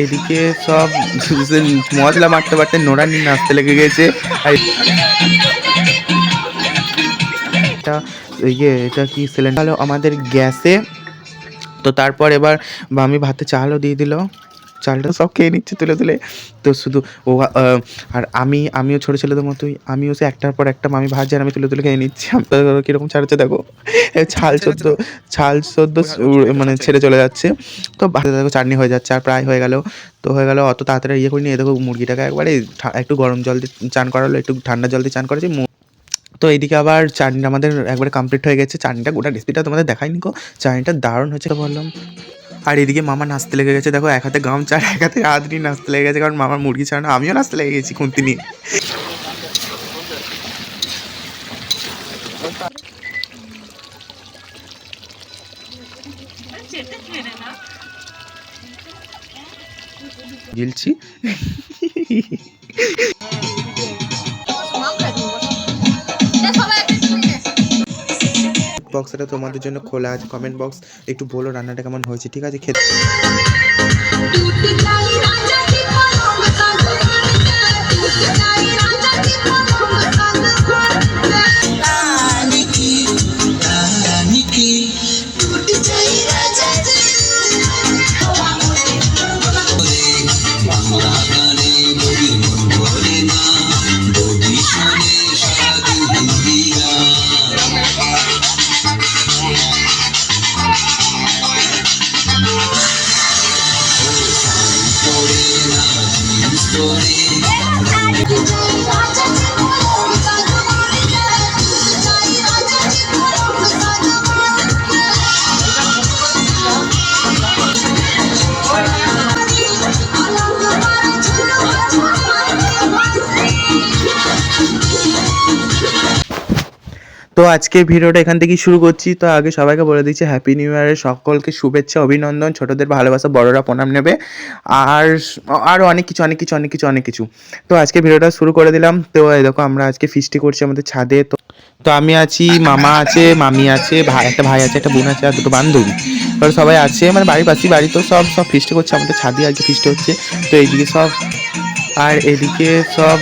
এদিকে সব মশলা মারতে মারতে নোড়া নিয়ে নাচতে লেগে গেছে। আর এটা এটা কি সিলিন্ডার হলো আমাদের গ্যাসে। তো তারপর এবার আমি ভাতে চালও দিয়ে দিল, চালটা সব খেয়ে নিচ্ছে তুলে তুলে। তো শুধু ও আর আমিও ছোটো ছেলেদের মতোই, আমিও সে একটার পর একটা মামি ভাজছে আর আমি তুলে তুলে খেয়ে নিচ্ছি। কীরকম ছাড়ছে দেখো, ছাল সদ্য মানে ছেড়ে চলে যাচ্ছে। তো ভাতে দেখো চাটনি হয়ে যাচ্ছে আর প্রায় হয়ে গেল। তো হয়ে গেল, অত তাড়াতাড়ি ইয়ে করিনি। দেখো মুরগিটাকে একবারে একটু গরম জল দিয়ে চান করালো, একটু ঠান্ডা জল দিয়ে চান করেছি। তো এইদিকে আবার চাটনিটা আমাদের একবারে কমপ্লিট হয়ে গেছে। চাটনিটা গোটা রেসিপিটা তোমাদের দেখাইনি গো, চাটনিটা দারুণ হয়েছে বললাম। আর এদিকে মামা নাচতে লেগে গেছে, দেখো এক হাতে গামছা আর এক হাতে হাত নিয়ে নাচতে লেগে গেছে, কারণ মামার মুরগি ছাড়ানো। আমিও নাচতে লেগে গেছি খুন্তি নিয়ে। গিলছি বক্সটা তোমাদের জন্য খোলা আছে, কমেন্ট বক্স একটু বলো রান্নাটা কেমন হয়েছে, ঠিক আছে? খেতে তো আজকে ভিডিওটা এখান থেকেই শুরু করছি। তো আগে সবাইকে বলে দিচ্ছি হ্যাপি নিউ ইয়ারের সকলকে শুভেচ্ছা, অভিনন্দন। ছোটদের ভালোবাসা, বড়রা প্রণাম নেবে। আর আরও অনেক কিছু। তো আজকে ভিডিওটা শুরু করে দিলাম। তো এই দেখো আমরা আজকে ফিস্টি করছি আমাদের ছাদে। তো আমি আছি, মামা আছে, মামি আছে, একটা ভাই আছে, একটা বোন আছে আর দুটো বান্ধবী। তো সবাই আছে মানে বাড়ির পাশেই বাড়ি। তো সব ফিস্টি করছে আমাদের ছাদে, আজকে ফিস্টি হচ্ছে। তো এইদিকে সব এদিকে সব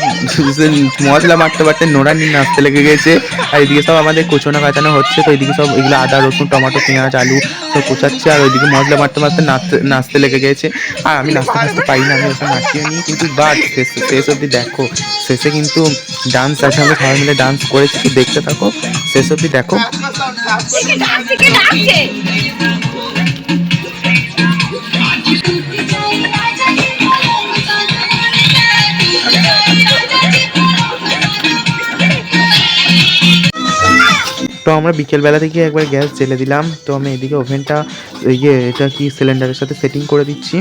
মশলা মারতে মারতে নোড়া নিয়ে নাচতে লেগে গেছে। আর এদিকে সব আমাদের কোচানো কাচানো হচ্ছে। তো এইদিকে সব এগুলো আদা রসুন টমেটো পেঁয়াজ আলু সব কোচাচ্ছে, আর ওইদিকে মশলা মারতে মারতে নাচতে লেগে গেছে। আর আমি নাচতে পারি না, আমি ওসব নাচিও নি, কিন্তু বাট শেষ অবধি দেখো, শেষে কিন্তু ডান্স আছে, আমরা সবাই মিলে ডান্স করেছি। তো দেখতে থাকো, শেষ অবধি দেখো। তো আমরা বিকেলবেলা থেকে একবার গ্যাস জ্বেলে দিলাম। তো আমি এদিকে ওভেনটা এটা কি সিলিন্ডারের সাথে সেটিং করে দিচ্ছি।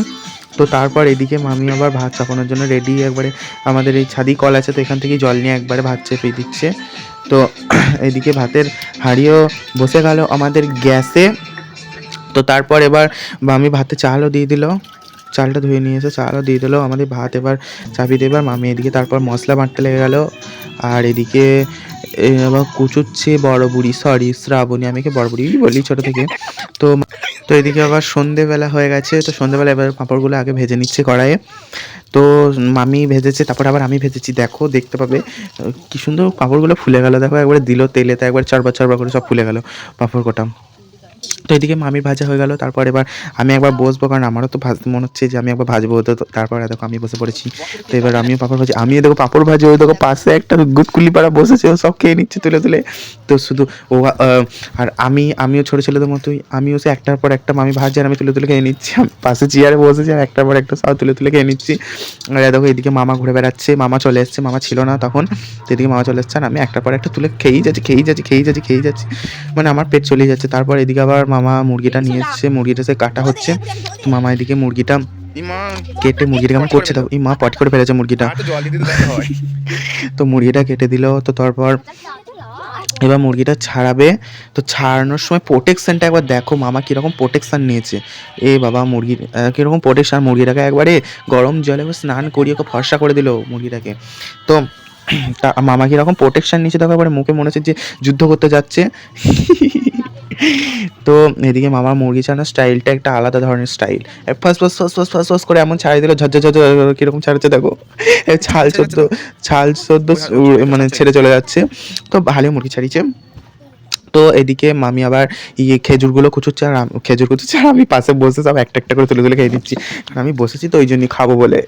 তো তারপর এদিকে মামি আবার ভাত চাপানোর জন্য রেডি। একবারে আমাদের এই ছাদি কল আছে, তো এখান থেকে জল নিয়ে একবারে ভাত চেপে দিচ্ছে। তো এদিকে ভাতের হাঁড়িও বসে গেল আমাদের গ্যাসে। তো তারপর এবার মামি ভাতে চালও দিয়ে দিল, চালটা ধুয়ে নিয়ে এসে চালও দিয়ে দিল। আমাদের ভাত এবার চাপিয়ে দিয়ে এবার মামি এদিকে তারপর মশলা বাটতে লেগে গেল। আর এদিকে আবার কুচুচ্ছে বড় বুড়ি, সরি শ্রাবণী, আমি বড় বুড়ি বলি ছোটো থেকে। তো তো এদিকে আবার সন্ধেবেলা হয়ে গেছে। তো সন্ধেবেলা এবার পাঁপড়গুলো আগে ভেজে নিচ্ছে কড়াইয়ে। তো মামি ভেজেছে, তারপর আবার আমি ভেজেছি। দেখো, দেখতে পাবে কি সুন্দর পাঁপড়গুলো ফুলে গেল। দেখো একবারে দিল তেলেতে, একবার চড়বা করে সব ফুলে গেল পাঁপড় কটা। তো এদিকে মামির ভাজা হয়ে গেল। তারপর এবার আমি একবার বসবো, কারণ আমারও তো মনে হচ্ছে যে আমি একবার ভাজবো। তো তারপর দেখো আমি বসে পড়েছি। তো এবার আমিও পাঁপড় ভাজি, আমিও দেখো পাঁপড় ভাজি। ওই দেখো পাশে একটা গুদকুলি পাড়া বসেছে, ও সব খেয়ে নিচ্ছে তুলে তুলে। তো শুধু ও আর আমিও ছোটো ছেলেদের মতোই, আমিও সে একটার পর একটা মামি ভাজছে আর আমি তুলে তুলে খেয়ে নিচ্ছি। পাশে চেয়ারে বসেছি আর একটার পর একটা সব তুলে তুলে খেয়ে নিচ্ছি। আর দেখো এদিকে মামা ঘুরে বেড়াচ্ছে, মামা চলে এসছে, মামা ছিল না তখন। তো এদিকে মামা চলে এসছে আর আমি একটার পর একটা তুলে খেয়েই যাচ্ছি, মানে আমার পেট চলে যাচ্ছে। তারপর এদিকে আবার মামা মুরগিটা নিয়ে এসছে, মুরগিটা সে কাটা হচ্ছে। তো মামা এদিকে মুরগিটা কেটে মুরগিটা কেমন করছে, দেখো মা পট করে ফেলেছে মুরগিটা। তো মুরগিটা কেটে দিল। তো তারপর এবার মুরগিটা ছাড়াবে। তো ছাড়ানোর সময় প্রোটেকশানটা একবার দেখো, মামা কীরকম প্রোটেকশান নিয়েছে। এ বাবা, মুরগির কীরকম প্রোটেকশান, মুরগিটাকে একবারে গরম জলে স্নান করিয়ে ওকে ফর্সা করে দিল মুরগিটাকে। তো মামা কীরকম প্রোটেকশান নিয়েছে দেখো, একবারে মুখে মনে হচ্ছে যে যুদ্ধ করতে যাচ্ছে। তো এদিকে মামার মুরগি ছাড়ানোর স্টাইলটা একটা আলাদা ধরনের style. First first first first first first করে এমন ছাড়িয়ে দিল, ঝরঝর ঝরঝর কীরকম ছাড়াচ্ছে দেখো, ছাল সদ্য ছাল সদ্য মানে ছেড়ে চলে যাচ্ছে। তো ভালো মুরগি ছাড়িয়েছে। তো এদিকে মামি আবার খেজুরগুলো কুচুচ্ছে, আর খেজুর কুচুচ্ছে, আর আমি পাশে বসে সব একটা একটা করে তুলে তুলে খেয়ে দিচ্ছি, কারণ আমি বসেছি তো ওই জন্যই খাবো বলে,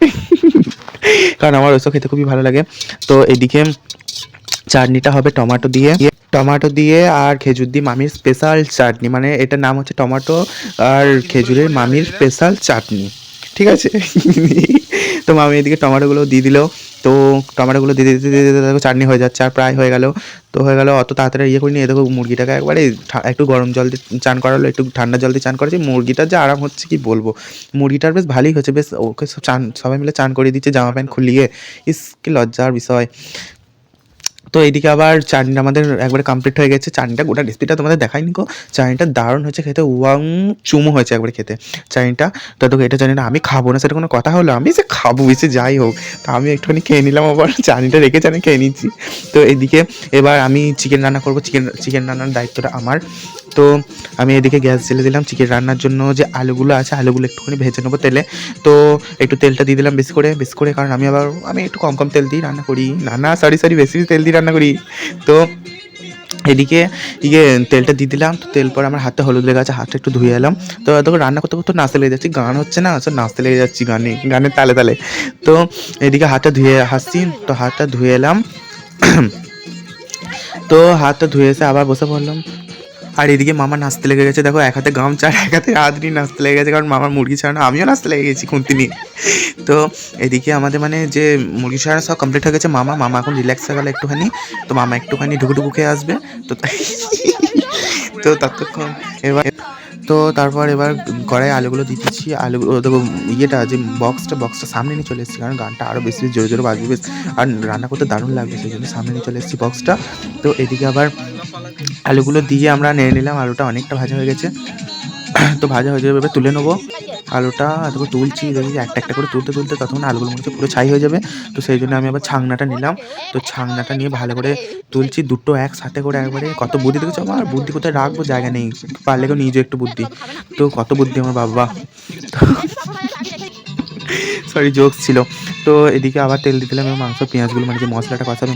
কারণ আমার ওইসব খেতে খুবই ভালো লাগে। তো এদিকে চাটনিটা হবে টমেটো দিয়ে আর খেজুর দিয়ে, মামির স্পেশাল চাটনি, মানে এটার নাম হচ্ছে টমেটো আর খেজুরের মামির স্পেশাল চাটনি, ঠিক আছে। তো মামি এদিকে টমেটোগুলো দিয়ে দিল, তো টমেটোগুলো দিয়ে দিতে দিতে দিতে দেখো চাটনি হয়ে যাচ্ছে, আর প্রায় হয়ে গেল। তো হয়ে গেল, অত তাড়াতাড়ি ইয়ে করিনি। দেখো মুরগিটাকে একবারে একটু গরম জল দিয়ে চান করালো, একটু ঠান্ডা জল দিয়ে চান করেছি, মুরগিটার যে আরাম হচ্ছে কি বলবো, মুরগিটার বেশ ভালোই হচ্ছে, বেশ ওকে সবাই মিলে চান করে দিচ্ছে জামা প্যান্ট খুলিয়ে, ইস কি লজ্জার বিষয়। তো এইদিকে আবার চাটনিটা আমাদের একবারে কমপ্লিট হয়ে গেছে। চাটনিটা গোটা রেসিপিটা তোমাদের দেখাইনি গো, চাটনিটা দারুণ হয়েছে খেতে, ওয়াং চুমু হয়েছে একবারে খেতে চাটনিটা। তো তোকে এটা জানি না আমি খাবো না সেটা কোনো কথা হলো, আমি সে খাবো এসে যাই হোক, তো আমি একটুখানি খেয়ে নিলাম, আবার চাটনিটা রেখেছি আমি খেয়ে নিচ্ছি। তো এদিকে এবার আমি চিকেন রান্না করবো, চিকেন রান্নার দায়িত্বটা আমার। তো আমি এদিকে গ্যাস জ্বেলে দিলাম, চিকেন রান্নার জন্য যে আলুগুলো আছে আলুগুলো একটুখানি ভেজে নেবো তেলে। তো একটু তেলটা দিয়ে দিলাম বেশি করে, কারণ আমি একটু কম তেল দিয়ে রান্না করি, সরি বেশি তেল দিয়ে রান্না করি। তো এদিকে তেলটা দিয়ে দিলাম, তো তেল পর আমার হাতে হলুদ লেগে আছে, হাতটা একটু ধুয়ে এলাম। তো তখন রান্না করতে করতে নাচতে লেগে যাচ্ছি, গান হচ্ছে না সব নাচতে লেগে যাচ্ছি গানের তালে তালে। তো এদিকে হাতটা ধুয়ে আসছি, তো হাতটা ধুয়ে এলাম। তো হাতটা ধুয়ে এসে আবার বসে পড়লাম, আর এদিকে মামা নাচতে লেগে গেছে, দেখো এক হাতে গামছা আর এক হাতে হাত নিয়ে নাচতে লেগে গেছে, কারণ মামার মুরগি ছাড়ানো, আমিও নাচতে লেগে গেছি খুন্তি নিয়ে। তো এদিকে আমাদের মানে যে মুরগি ছাড়ানো সব কমপ্লিট হয়ে গেছে, মামা এখন রিল্যাক্স হয়ে গেল একটুখানি, তো মামা একটুখানি ঢুকু খেয়ে আসবে। তো তো ততক্ষণ তারপর এবার কড়াই আলুগুলো দিতেছি, আলুগুলো দেখো ইয়েটা যে বক্সটা সামনে নিয়ে চলে এসেছি, কারণ গানটা আরও বেশি জোরে জোরে বাজবে বেশ, আর রান্না করতে দারুণ লাগবে, সেই জন্য সামনে নিয়ে চলে এসেছি বক্সটা। তো এদিকে আবার আলুগুলো দিয়ে আমরা নেড়ে নিলাম, আলুটা অনেকটা ভাজা হয়ে গেছে। তো ভাজা হয়ে যাবে, এবার তুলে নেবো আলুটা, তারপর তুলছি, দেখি একটা একটা করে তুলতে ততক্ষণ আলুগুলো মনে হচ্ছে পুরো ছাই হয়ে যাবে। তো সেই জন্য আমি আবার ছাংনাটা নিলাম, তো ছাংনাটা নিয়ে ভালো করে তুলছি, দুটো একসাথে করে একবারে। কত বুদ্ধি দেখেছো আমার, বুদ্ধি কোথায় রাখবো জায়গা নেই, পারলে কেউ নিয়ে যাও একটু বুদ্ধি, তো কত বুদ্ধি আমার বাবা। সরি জোকস ছিল। তো এদিকে আবার তেল দিয়ে দিলাম এবং মাংস পেঁয়াজগুলো মানে যে মশলাটা কষার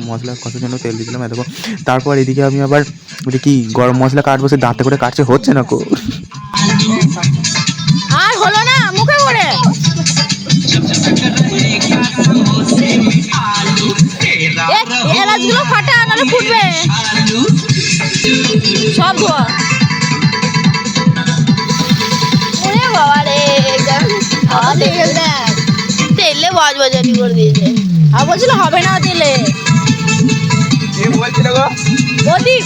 জন্য তেল দিয়ে দিলাম, দেখো। তারপর এদিকে আমি আবার কি গরম মশলা কাটবো, সে দাঁতে করে কাটছে, হচ্ছে না কো, আর হলো না মুখে করে এলাচগুলো ফাটা নাহলে ফুটবে সব ধোয়া। ওরে বাবা রে, তেলে বাজবাজানি করে দিয়েছে, আর বলছিল হবে না তেলে প্রদীপ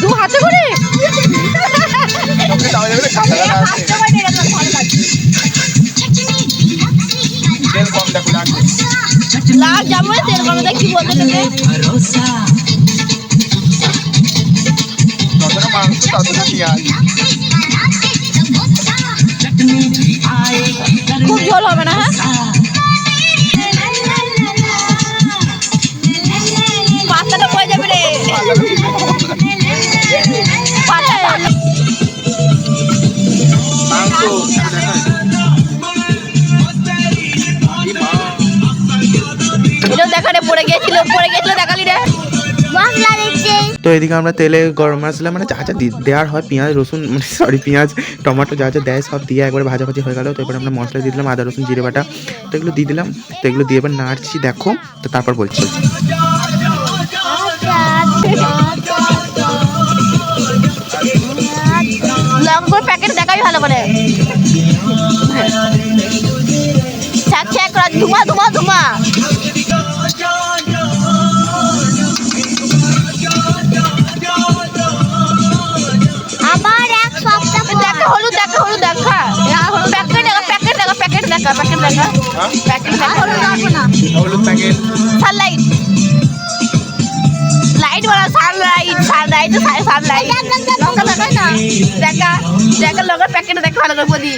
দু হাতে করে লাগ যাবো তেল কমে, দেখ কি বলতে তোকে, খুব ঝোল হবে না। হ্যাঁ পাতাটা পড়ে যাবে রে, দেখারে পড়ে গেছিল দেখালি রে। তো এদিকে আমরা তেলে গরম মশলা মানে যা যা দেওয়ার হয়, পেঁয়াজ রসুন মানে পেঁয়াজ টমেটো যা যা দেয় সব দিয়ে একবারে ভাজাভাজি হয়ে গেল। তো এবার আমরা মশলা দিয়ে দিলাম, আদা রসুন জিরে বাটা, তো এগুলো দিয়ে দিলাম। তো এগুলো দিয়ে এবার নাড়ছি, দেখো। তো তারপর বলছি লঙ্কার প্যাকেট দেখাই ভালো করে, ধুমা ধুমা ধুমা। আমার এক সপ্তাহ দেখা হলুদ দেখা প্যাকেট দেখা সানলাইট লাইট वाला সানলাইট লঙ্কা দেখাই না, দেখা লঙ্কার প্যাকেট দেখা ভালো করে বলি,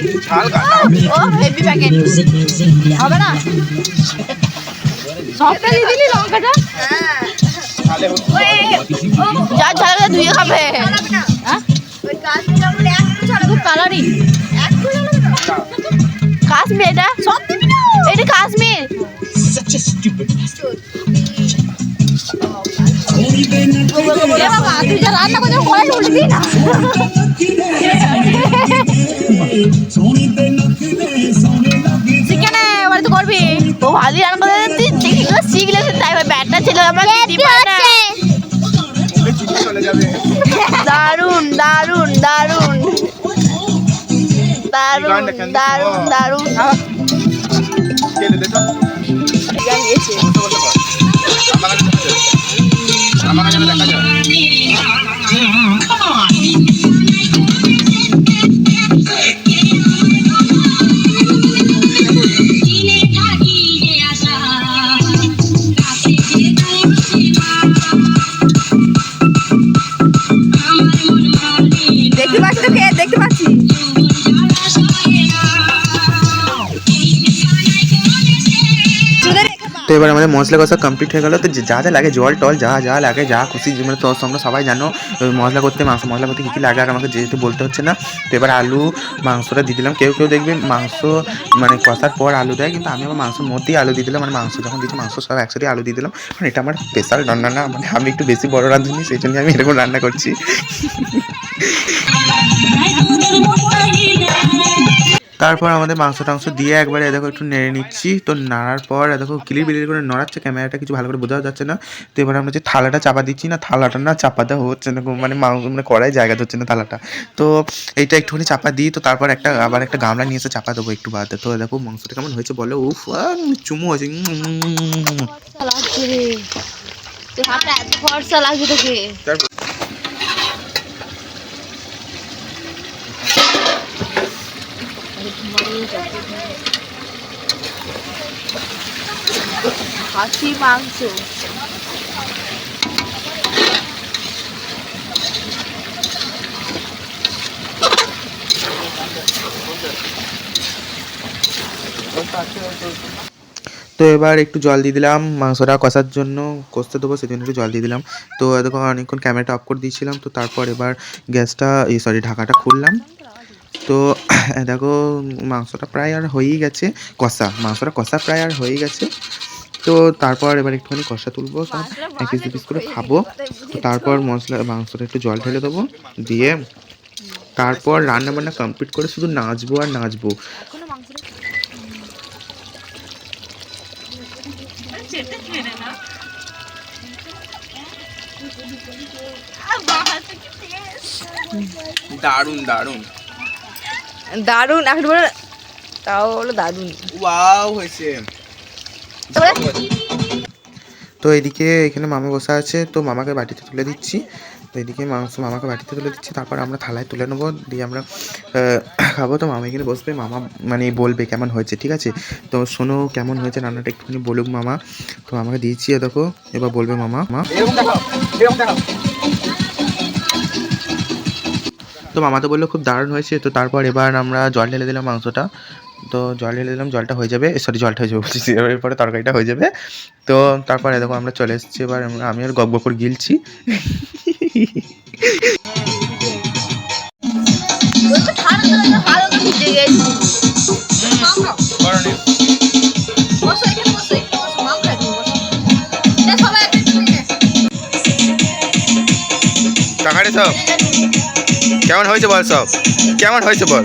ও হেভি প্যাকেট হবে না। সবটা দিয়ে দিলি লঙ্কাটা? যা ঝাল ধুয়ে খাবে। হ্যাঁ কালারিং কাশ্মীর, এটা এটা কাশ্মীর। বাবা তুই যা রান্না করছিস কড়াই উল্টবি না। চিকেনে এবার তো করবি। ও ভালোই রান্না করে তুই দেখি শিখলে তাই ব্যাটটা ছিল আমার দারুন দারুন দারুন দারুন দারুন দারুন। দেখতে পাচ্ছি তো, দেখতে পাচ্ছি। তো এবার আমাদের মশলা কষা কমপ্লিট হয়ে গেল। তো যা যা লাগে জল টল যা যা লাগে যা খুশি মানে তো তোমরা সবাই জানো মশলা করতে মশলা করতে কী কী লাগে আর আমাকে যেহেতু বলতে হচ্ছে না। তো এবার আলু মাংসটা দিয়ে দিলাম। কেউ কেউ দেখবে মাংস মানে কষার পর আলু দেয়, কিন্তু আমি আমার মাংসের মধ্যেই আলু দিয়ে দিলাম। মানে মাংস যখন দিচ্ছি মাংস সব একসাথে আলু দিয়ে দিলাম, কারণ এটা আমার স্পেশাল রান্না না, মানে আমি একটু বেশি বড় রাঁধুনি, সেই জন্য আমি এরকম রান্না করছি। তারপর আমাদের মাংস টাংস দিয়ে একবারে দেখো একটু নেড়ে নিচ্ছি। তো নাড়ার পর দেখো কিলির বিলির করে নড়াচ্ছে, ক্যামেরাটা কিছু ভালো করে বোঝা যাচ্ছে না। তো এবার আমরা যে থালাটা চাপা দিচ্ছি না, থালাটা না চাপা দেওয়া হচ্ছে না, মানে মানে কড়াই জায়গা ধরছে না থালাটা। তো এইটা একটুখানি চাপা দিই। তো তারপর আবার একটা গামলা নিয়ে এসে চাপা দেবো একটু বাদে। তো দেখো মাংসটা কেমন হয়েছে বলো। উফ চুমু হয়েছে। খাসি মাংস তো এবার একটু জল দিয়ে দিলাম মাংসটা কষার জন্য, কষতে দেবো সেজন্য একটু জল দিয়ে দিলাম। তো দেখো অনেকক্ষণ ক্যামেরাটা অফ করে দিয়েছিলাম। তো তারপর এবার গ্যাসটা ঢাকাটা খুললাম। তো দেখো মাংসটা প্রায় আর হয়েই গেছে, মাংসটা কষা প্রায় আর হয়ে গেছে। তো তারপর এবার একটুখানি কষা তুলবো, সব এক পিস দু পিস করে খাবো। তো তারপর মাংসটা একটু জল ঢেলে দেবো, দিয়ে তারপর রান্না বান্না কমপ্লিট করে শুধু নাচবো আর নাচবো। দারুন দারুন দারুন এখন তাও হলো দারুন। ওয়াও হয়েছে। তো এদিকে এখানে মামা বসা আছে, তো মামাকে বাটিতে তুলে দিচ্ছি। তো এদিকে মাংস মামাকে বাটিতে তুলে দিচ্ছি, তারপর আমরা থালায় তুলে নেবো, দিয়ে আমরা খাবো। তো মামা এখানে বসবে, মামা মানে বলবে কেমন হয়েছে, ঠিক আছে। তো শোনো কেমন হয়েছে রান্নাটা একটুখানি বলুক মামা। তো আমাকে দিয়েছি দেখো, এবার বলবে মামা। তো মামা তো বললো খুব দারুণ হয়েছে। তো তারপর এবার আমরা জল ঢেলে দিলাম মাংসটা। তো জল ঢেলে দিলাম, জলটা হয়ে যাবে, জলটা হয়ে যাবে বলছি, এরপরে তরকারিটা হয়ে যাবে। তো তারপরে দেখো আমরা চলে এসেছি, এবার আমি আর গপ করে গিলছি। কাকারে সব কেমন হয়েছে বল, সব কেমন হয়েছে বল।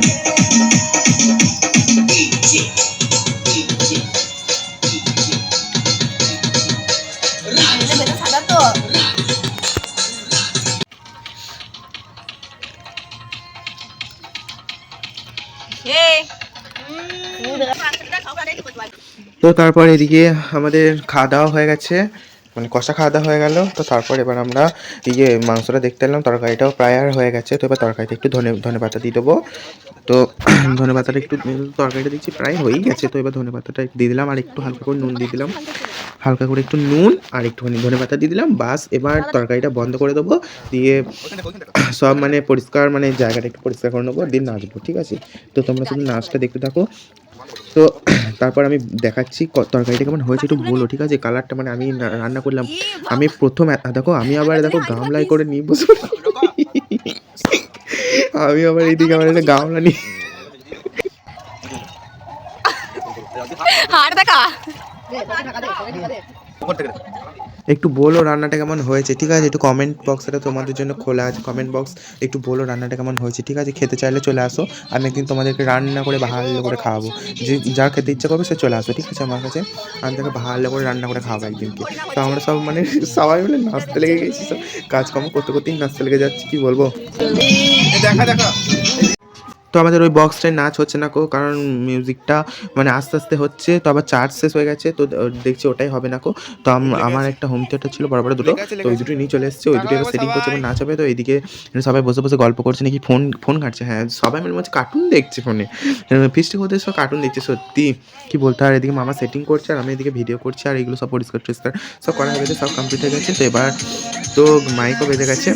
তো তারপর এদিকে আমাদের খাওয়া দাওয়া হয়ে গেছে, মানে কষা খাওয়া দাওয়া হয়ে গেল। তো তারপর এবার আমরা মাংসটা দেখতে এলাম, তরকারিটাও প্রায় আর হয়ে গেছে। তো এবার তরকারিতে একটু ধনে পাতা দিয়ে দেবো। তো ধনে পাতাটা একটু, তরকারিটা দেখছি প্রায় হয়েই গেছে। তো এবার ধনে পাতাটা একটু দিয়ে দিলাম, আর একটু হালকা করে নুন দিয়ে দিলাম, হালকা করে একটু নুন আর একটুখানি ধনে পাতা দিয়ে দিলাম, বাস। এবার তরকারিটা বন্ধ করে দেবো, দিয়ে সব মানে পরিষ্কার মানে জায়গাটা একটু পরিষ্কার করে নেবো, দিয়ে নাচবো, ঠিক আছে। তো তোমরা শুধু নাচটা দেখতে থাকো। তো তারপর আমি দেখাচ্ছি তরকারিটা কেমন হয়েছে একটু বলো, ঠিক আছে? কালারটা মানে আমি রান্না করলাম। আমি ১ম দেখো আমি আবার দেখো গামলায় করে নিয়ে বসে আমি আবার এইদিকে আমার একটা গামলা নিয়ে হাড় দেখা একটু বলো রান্নাটা কেমন হয়েছে, ঠিক আছে? একটু কমেন্ট বক্সটা তোমাদের জন্য খোলা আছে, কমেন্ট বক্স একটু বলো রান্নাটা কেমন হয়েছে, ঠিক আছে? খেতে চাইলে চলে আসো, আমি একদিন তোমাদেরকে রান্না করে ভালো করে খাওয়াবো। যে যার খেতে ইচ্ছা করবে সে চলে আসো, ঠিক আছে আমার কাছে, আমি তাকে ভালো করে রান্না করে খাওয়াবো একদিনকে। তো আমরা সব মানে সবাই মিলে নাচতে লেগে গেছি, সব কাজকর্ম করতে করতেই নাচতে লেগে যাচ্ছি, কি বলবো। দেখা দেখা তো আমাদের ওই বক্সটায় নাচ হচ্ছে না কারণ মিউজিকটা মানে আস্তে আস্তে হচ্ছে, তো আবার চার্জ শেষ হয়ে গেছে, তো দেখছি ওটাই হবে না তো আমার একটা হোম থিয়েটার ছিল বড় বড় দুটো, তো ওই দুটো নিয়ে চলে এসেছে, ওই দুটো সেটিং করছে এবং নাচ হবে। তো এইদিকে সবাই বসে বসে গল্প করছে নাকি ফোন ফোন ঘাটছে, হ্যাঁ সবাই মিলে হচ্ছে কার্টুন দেখছে ফোনে, ফিস্টি করতে সব কার্টুন দেখছে, সত্যি কি বলতে। আর এদিকে মামা সেটিং করছে আর আমি এদিকে ভিডিও করছি, আর এগুলো সব পরিষ্কার টরিষ্কার সব করা হয়ে গেছে, সব কমপ্লিট হয়ে গেছে। তো এবার তো মাইকও বেজে গেছে।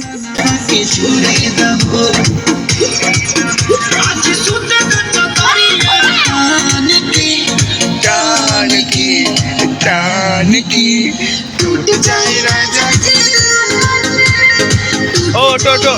ও টো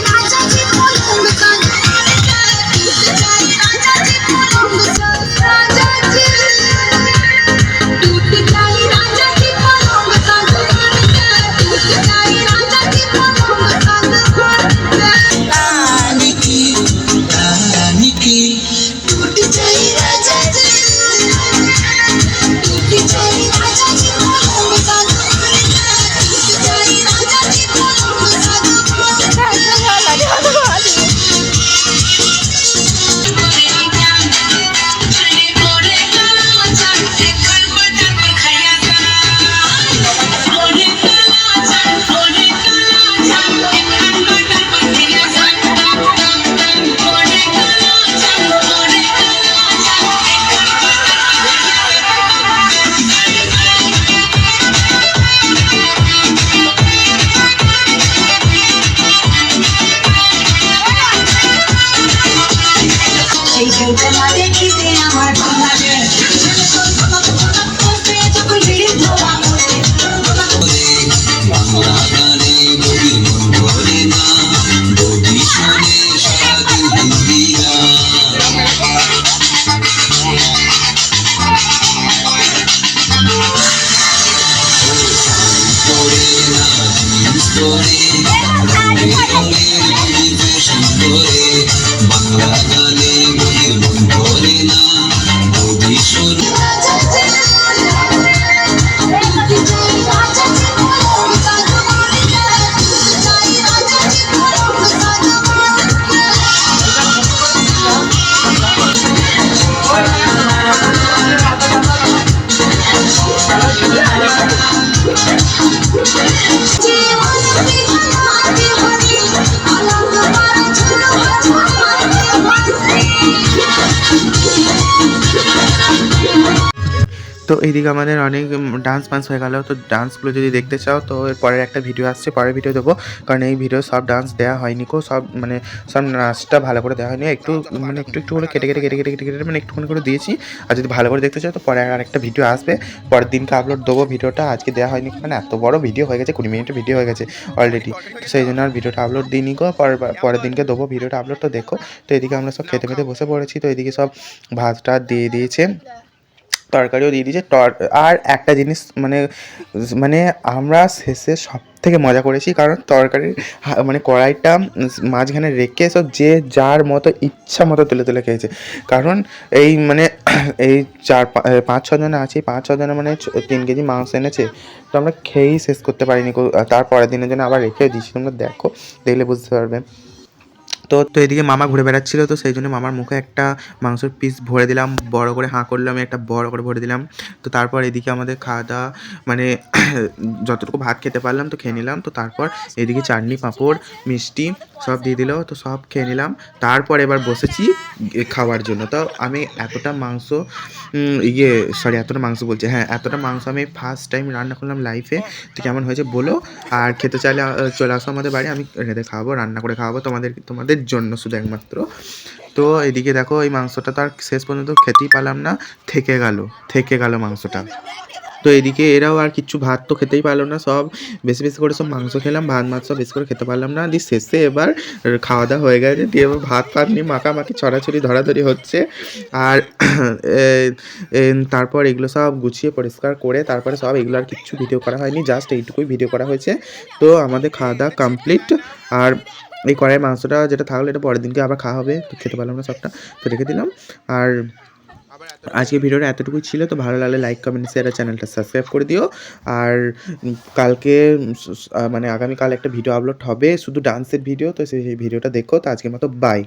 তো এইদিকে আমাদের অনেক ডান্স ফান্স হয়ে গেল। তো ডান্সগুলো যদি দেখতে চাও তো এর পরের একটা ভিডিও আসছে, পরের ভিডিও দেবো, কারণ এই ভিডিও সব ডান্স দেওয়া হয়নি সব মানে সব নাচটা ভালো করে দেওয়া হয়নি, একটু মানে একটু একটু করে কেটে কেটে কেটে কেটে কেটে কেটে মানে একটুখানি করে দিয়েছি। আর যদি ভালো করে দেখতে চাও তো পরে আর একটা ভিডিও আসবে, পরের দিনকে আপলোড দেবো ভিডিওটা। আজকে দেওয়া হয়নি মানে এত বড় ভিডিও হয়ে গেছে, 20 মিনিটের ভিডিও হয়ে গেছে অলরেডি, তো সেই জন্য আর ভিডিওটা আপলোড দিইনি পরের দিনকে দেবো ভিডিওটা আপলোড, তো দেখো। তো এদিকে আমরা সব খেতে খেতে বসে পড়েছি, তো এদিকে সব ভাতটা দিয়ে দিয়েছে, তরকারিও দিয়ে দিয়েছে। আর একটা জিনিস মানে মানে আমরা শেষে সব থেকে মজা করেছি, কারণ তরকারির মানে কড়াইটা মাঝখানে রেখে সব যে যার মতো ইচ্ছা মতো তুলে তুলে খেয়েছে। কারণ এই মানে এই 5-6 জন আছি, 5-6 জনের মানে 3 কেজি মাংস এনেছে, তো আমরা খেয়েই শেষ করতে পারিনি। তারপরের দিনের জন্য আবার রেখে দিয়েছি, তোমরা দেখো, দেখলে বুঝতে পারবে। তো এদিকে মামা ঘুরে বেড়াচ্ছিল, তো সেই জন্য মামার মুখে একটা মাংসের পিস ভরে দিলাম, বড় করে হাঁ করলাম, একটা বড় করে ভরে দিলাম। তো তারপর এদিকে আমাদের খাওয়া দাওয়া মানে যতটুকু ভাত খেতে পারলাম তো খেয়ে নিলাম। তো তারপর এদিকে চাটনি পাঁপড় মিষ্টি সব দিয়ে দিল, তো সব খেয়ে নিলাম। তারপর এবার বসেছি খাওয়ার জন্য। তো আমি এতটা মাংস এতটা মাংস বলছি, হ্যাঁ এতটা মাংস আমি ফার্স্ট টাইম রান্না করলাম লাইফে। তো কেমন হয়েছে বলো, আর খেতে চাইলে চলে আসো আমাদের বাড়ি, আমি রেঁধে খাওয়াবো, রান্না করে খাওয়াবো তোমাদের জন্য শুধু একমাত্র। তো এদিকে দেখো এই মাংসটা তো আর শেষ পর্যন্ত খেতেই পারলাম না, থেকে গেল মাংসটা। তো এদিকে এরাও আর কিচ্ছু ভাত তো খেতেই পারলো না, সব বেশি বেশি করে সব মাংস খেলাম, ভাত মাছ সব বেশি করে খেতে পারলাম না। দিয়ে শেষে এবার খাওয়া দাওয়া হয়ে গেছে, দিয়ে এবার ভাত ফাত নিয়ে মাখামাখি ছড়াছড়ি ধরাধরি হচ্ছে। আর এ, তারপর এগুলো সব গুছিয়ে পরিষ্কার করে তারপরে সব এগুলো আর কিচ্ছু ভিডিও করা হয়নি, জাস্ট এইটুকুই ভিডিও করা হয়েছে। তো আমাদের খাওয়া দাওয়া কমপ্লিট। আর এই কড়াই মাংসটা যেটা থাকলো এটা পরের দিনকে আবার খাওয়া হবে, তো খেতে পারলাম না সবটা, তো রেখে দিলাম। আর আজকে ভিডিওটা এতটুকুই ছিল। তো ভালো লাগলে লাইক কমেন্ট শেয়ার আর চ্যানেলটা সাবস্ক্রাইব করে দিও। আর কালকে মানে আগামীকাল একটা ভিডিও আপলোড হবে শুধু ডান্সের ভিডিও, তো সেই ভিডিওটা দেখো। তো আজকের মতো বাই।